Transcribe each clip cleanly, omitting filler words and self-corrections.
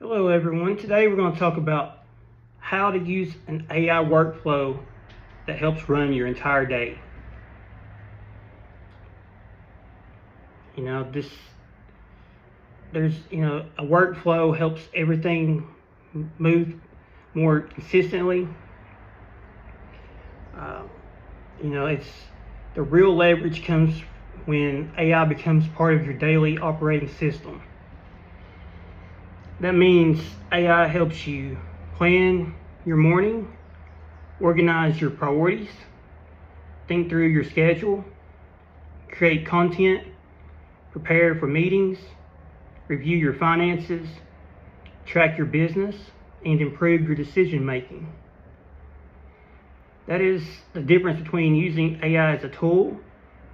Hello everyone. Today we're going to talk about how to use an AI workflow that helps run your entire day. A workflow helps everything move more consistently. It's the real leverage comes when AI becomes part of your daily operating system. That means AI helps you plan your morning, organize your priorities, think through your schedule, create content, prepare for meetings, review your finances, track your business, and improve your decision making. That is the difference between using AI as a tool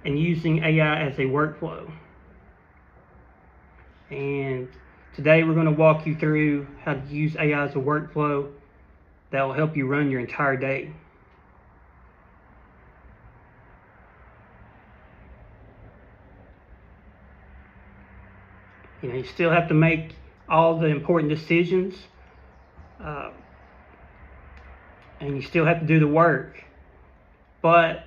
and using AI as a workflow. And today we're going to walk you through how to use AI as a workflow that will help you run your entire day. You still have to make all the important decisions, and you still have to do the work. But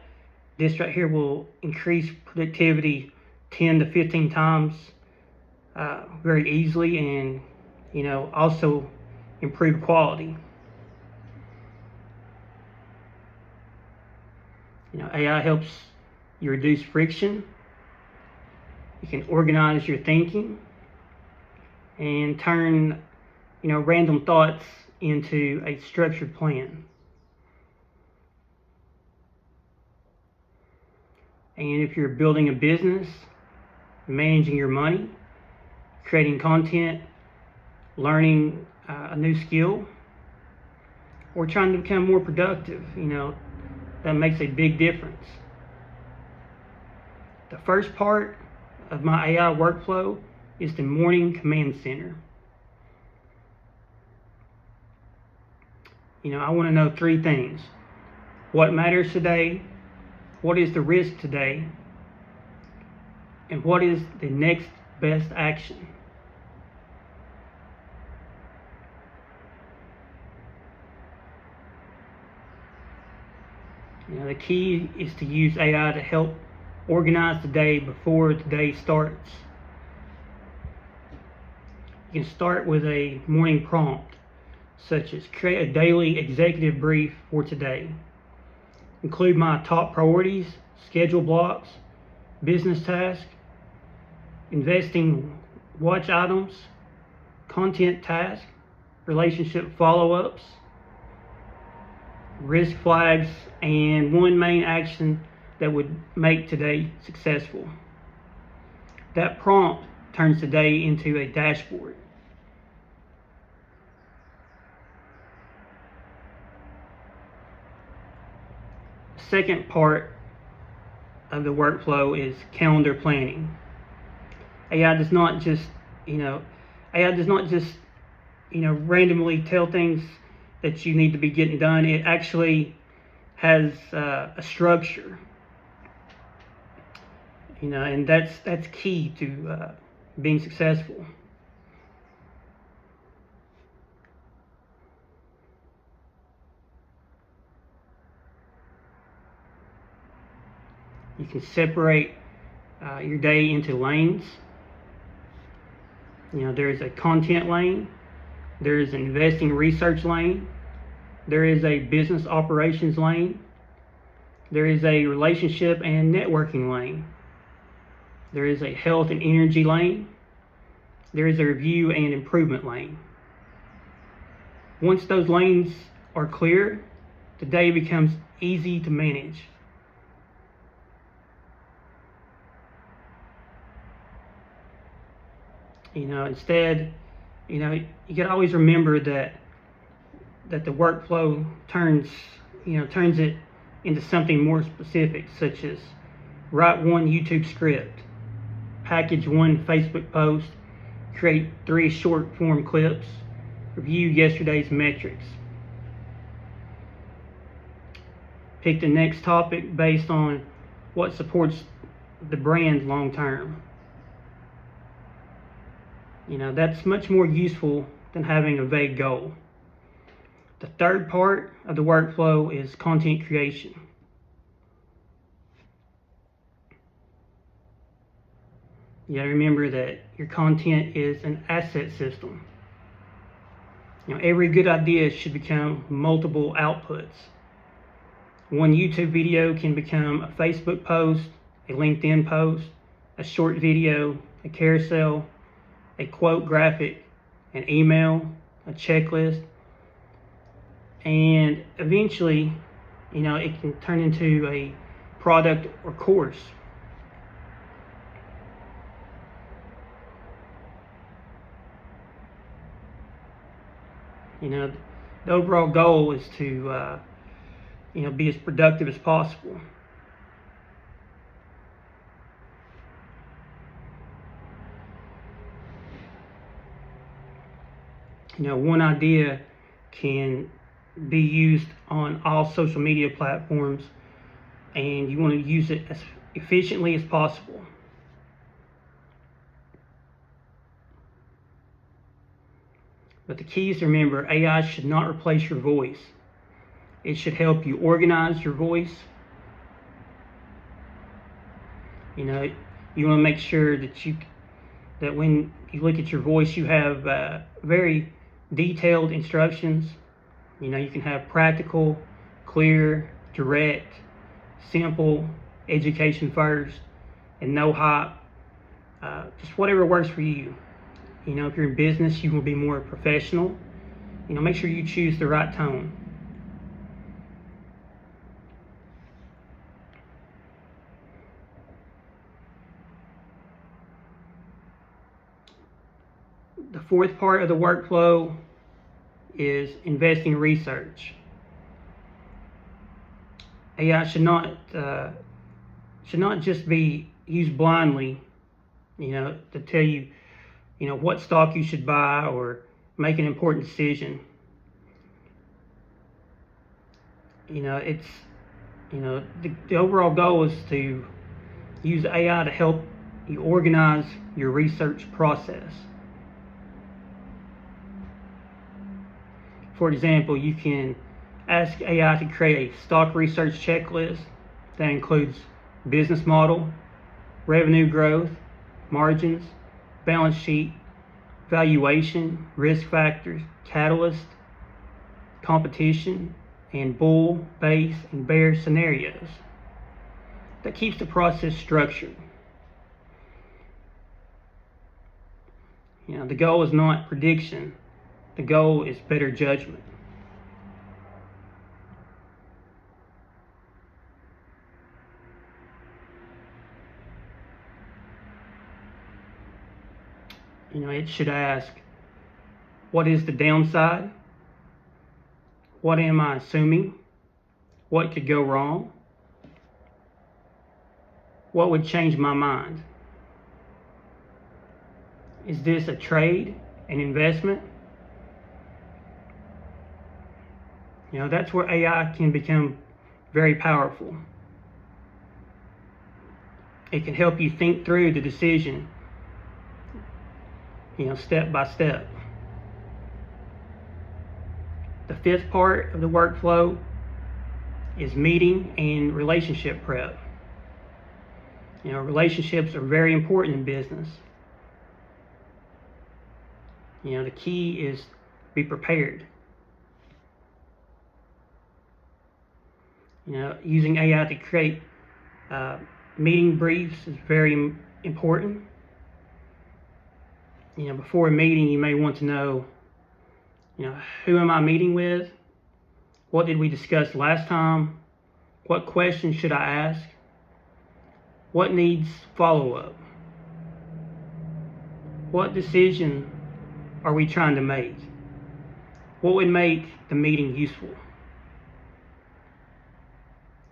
this right here will increase productivity 10 to 15 times very easily, and also improve quality. AI helps you reduce friction. You can organize your thinking and turn random thoughts into a structured plan. And if you're building a business, managing your money, creating content, learning a new skill, or trying to become more productive, that makes a big difference. The first part of my AI workflow is the morning command center. I want to know three things: what matters today, what is the risk today, and what is the next best action. The key is to use AI to help organize the day before the day starts. You can start with a morning prompt, such as create a daily executive brief for today. Include my top priorities, schedule blocks, business tasks, investing watch items, content tasks, relationship follow-ups, risk flags, and one main action that would make today successful. That prompt turns the day into a dashboard. The second part of the workflow is calendar planning. AI does not just randomly tell things that you need to be getting done. It actually has a structure, and that's key to being successful. You can separate your day into lanes. There is a content lane, there is an investing research lane, there is a business operations lane, there is a relationship and networking lane, there is a health and energy lane, there is a review and improvement lane. Once those lanes are clear, the day becomes easy to manage. Instead, you got to always remember that the workflow turns it into something more specific, such as write one YouTube script, package one Facebook post, create 3 short form clips, review yesterday's metrics. Pick the next topic based on what supports the brand long term. That's much more useful than having a vague goal. The third part of the workflow is content creation. You gotta remember that your content is an asset system. Every good idea should become multiple outputs. One YouTube video can become a Facebook post, a LinkedIn post, a short video, a carousel, a quote graphic, an email, a checklist, and eventually, it can turn into a product or course. The overall goal is to, be as productive as possible. One idea can be used on all social media platforms, and you want to use it as efficiently as possible. But the key is to remember, AI should not replace your voice. It should help you organize your voice. You want to make sure that when you look at your voice, you have very detailed instructions. You can have practical, clear, direct, simple, education first, and no hype. Just whatever works for you. If you're in business, you will be more professional. Make sure you choose the right tone. The fourth part of the workflow is investing in research. AI should not just be used blindly, to tell you, what stock you should buy or make an important decision. The overall goal is to use AI to help you organize your research process. For example, you can ask AI to create a stock research checklist that includes business model, revenue growth, margins, balance sheet, valuation, risk factors, catalyst, competition, and bull, base, and bear scenarios. That keeps the process structured. The goal is not prediction. The goal is better judgment. It should ask, what is the downside? What am I assuming? What could go wrong? What would change my mind? Is this a trade, an investment? That's where AI can become very powerful. It can help you think through the decision, step by step. The fifth part of the workflow is meeting and relationship prep. Relationships are very important in business. The key is be prepared. Using AI to create meeting briefs is very important. Before a meeting, you may want to know, who am I meeting with? What did we discuss last time? What questions should I ask? What needs follow-up? What decision are we trying to make? What would make the meeting useful?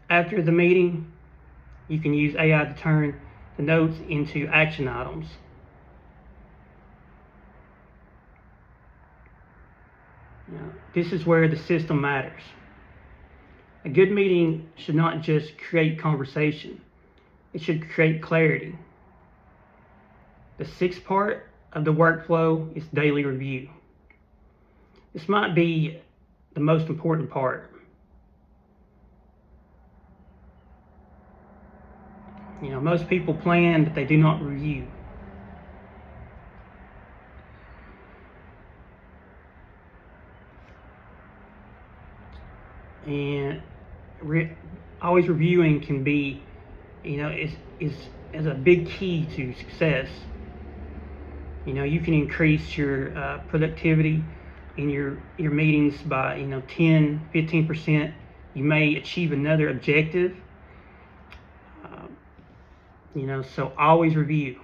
After the meeting, you can use AI to turn the notes into action items. This is where the system matters. A good meeting should not just create conversation. It should create clarity. The sixth part of the workflow is daily review. This might be the most important part. Most people plan, but they do not review. And always reviewing can be, is a big key to success. You can increase your productivity in your meetings by 10-15%. You may achieve another objective. So always review.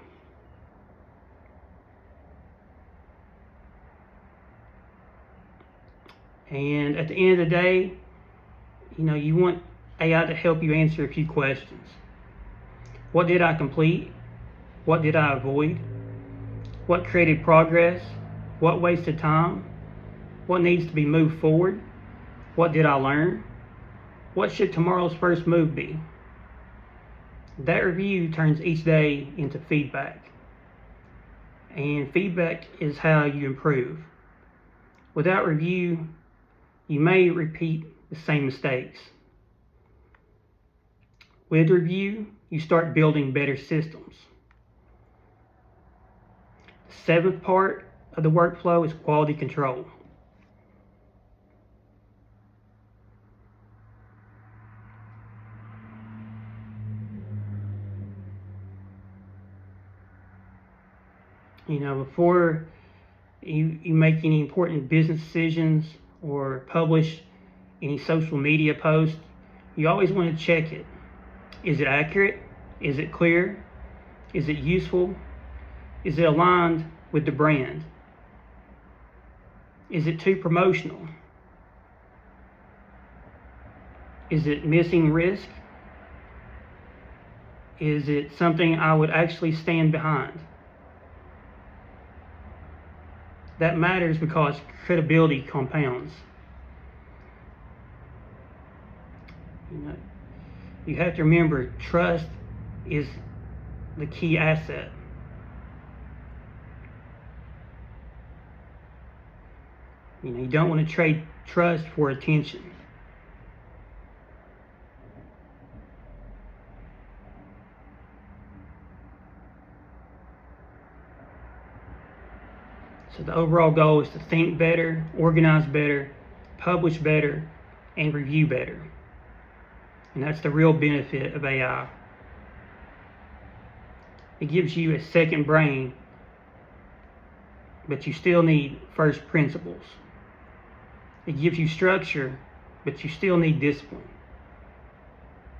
And at the end of the day, you want AI to help you answer a few questions. What did I complete? What did I avoid? What created progress? What wasted time? What needs to be moved forward? What did I learn? What should tomorrow's first move be? That review turns each day into feedback. And feedback is how you improve. Without review, you may repeat the same mistakes. With review, you start building better systems. The seventh part of the workflow is quality control. Before you make any important business decisions or publish any social media post, you always want to check it. Is it accurate? Is it clear? Is it useful? Is it aligned with the brand? Is it too promotional? Is it missing risk? Is it something I would actually stand behind? That matters because credibility compounds. You have to remember, trust is the key asset. You don't want to trade trust for attention. So the overall goal is to think better, organize better, publish better, and review better. And that's the real benefit of AI. It gives you a second brain, but you still need first principles. It gives you structure, but you still need discipline.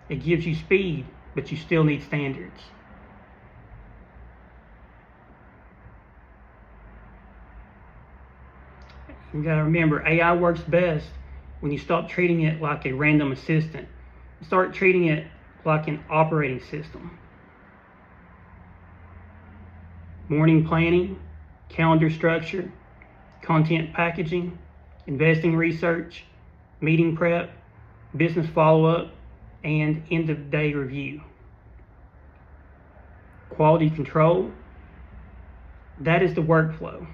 It gives you speed, but you still need standards. You gotta remember, AI works best when you stop treating it like a random assistant. Start treating it like an operating system. Morning planning, calendar structure, content packaging, investing research, meeting prep, business follow-up, and end-of-day review. Quality control, that is the workflow.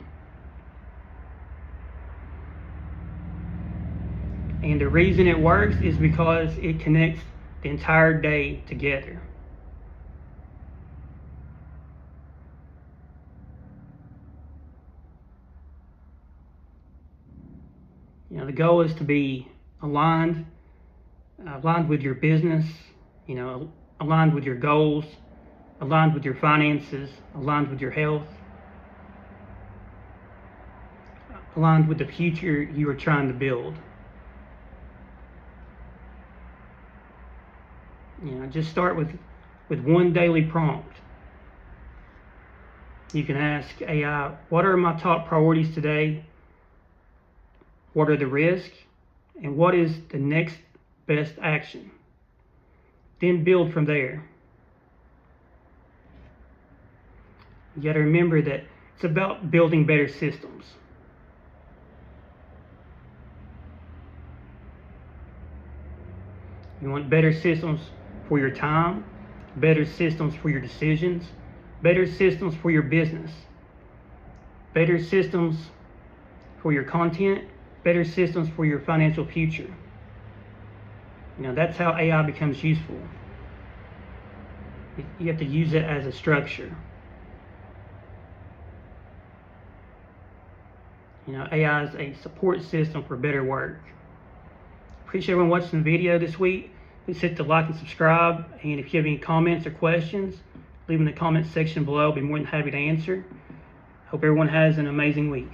And the reason it works is because it connects the entire day together. The goal is to be aligned with your business, aligned with your goals, aligned with your finances, aligned with your health, aligned with the future you are trying to build. Just start with one daily prompt. You can ask AI, what are my top priorities today? What are the risks? And what is the next best action? Then build from there. You got to remember that it's about building better systems. You want better systems for your time, better systems for your decisions, better systems for your business, better systems for your content, better systems for your financial future. That's how AI becomes useful. You have to use it as a structure. AI is a support system for better work. Appreciate everyone watching the video this week. Please hit the like and subscribe. And if you have any comments or questions, leave them in the comment section below. I'll be more than happy to answer. Hope everyone has an amazing week.